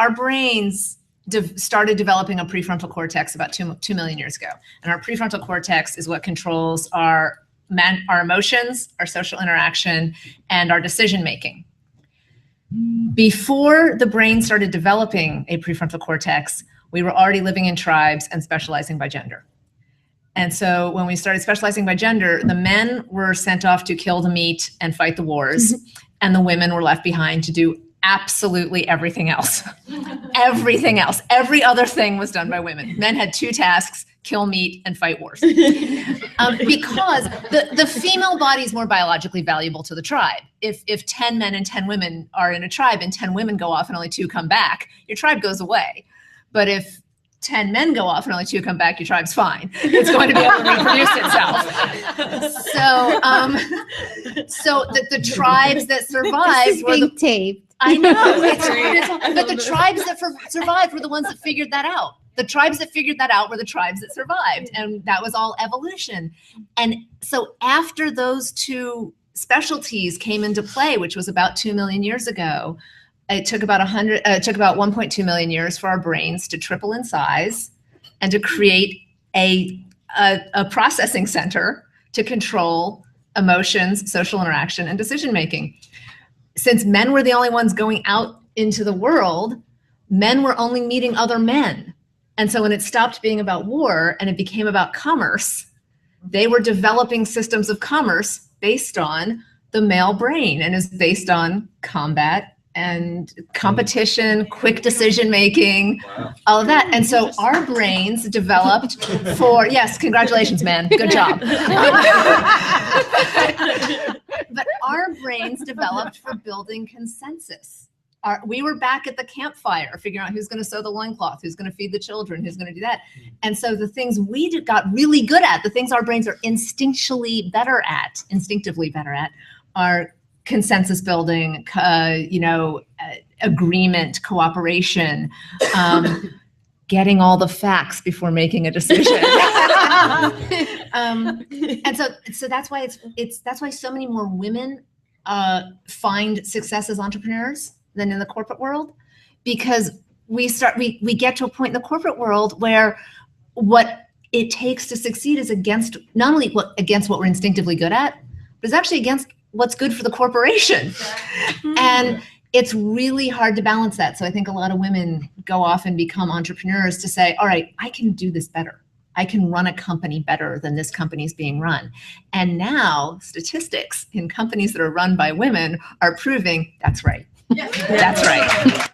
our brains started developing a prefrontal cortex about 2 million years ago. And our prefrontal cortex is what controls our emotions, our social interaction, and our decision making. Before the brain started developing a prefrontal cortex, we were already living in tribes and specializing by gender. And so when we started specializing by gender, the men were sent off to kill the meat and fight the wars, and the women were left behind to do absolutely everything else. Everything else. Every other thing was done by women. Men had 2 tasks: kill meat and fight wars. Because the female body is more biologically valuable to the tribe. If 10 men and 10 women are in a tribe and 10 women go off and only 2 come back, your tribe goes away. But if 10 men go off and only 2 come back, your tribe's fine. It's going to be able to reproduce itself. So the tribes that survived were the taped. I know, but the tribes that survived were the ones that figured that out. The tribes that figured that out were the tribes that survived, and that was all evolution. And so after those 2 specialties came into play, which was about 2 million years ago, it took about 1.2 million years for our brains to triple in size and to create a processing center to control emotions, social interaction, and decision making. Since men were the only ones going out into the world, men were only meeting other men. And so when it stopped being about war and it became about commerce, they were developing systems of commerce based on the male brain, and is based on combat and competition, quick decision making, all of that. And so our brains developed for, yes, congratulations, man, good job. But our brains developed for building consensus. We were back at the campfire figuring out who's going to sew the loincloth, who's going to feed the children, who's going to do that. And so the things we got really good at, the things our brains are instinctively better at, are consensus building, agreement, cooperation, getting all the facts before making a decision. And so that's why that's why so many more women find success as entrepreneurs than in the corporate world, because we get to a point in the corporate world where what it takes to succeed is against not only against what we're instinctively good at, but it's actually against what's good for the corporation. And it's really hard to balance that. So I think a lot of women go off and become entrepreneurs to say, all right, I can do this better. I can run a company better than this company is being run. And now statistics in companies that are run by women are proving that's right. That's right.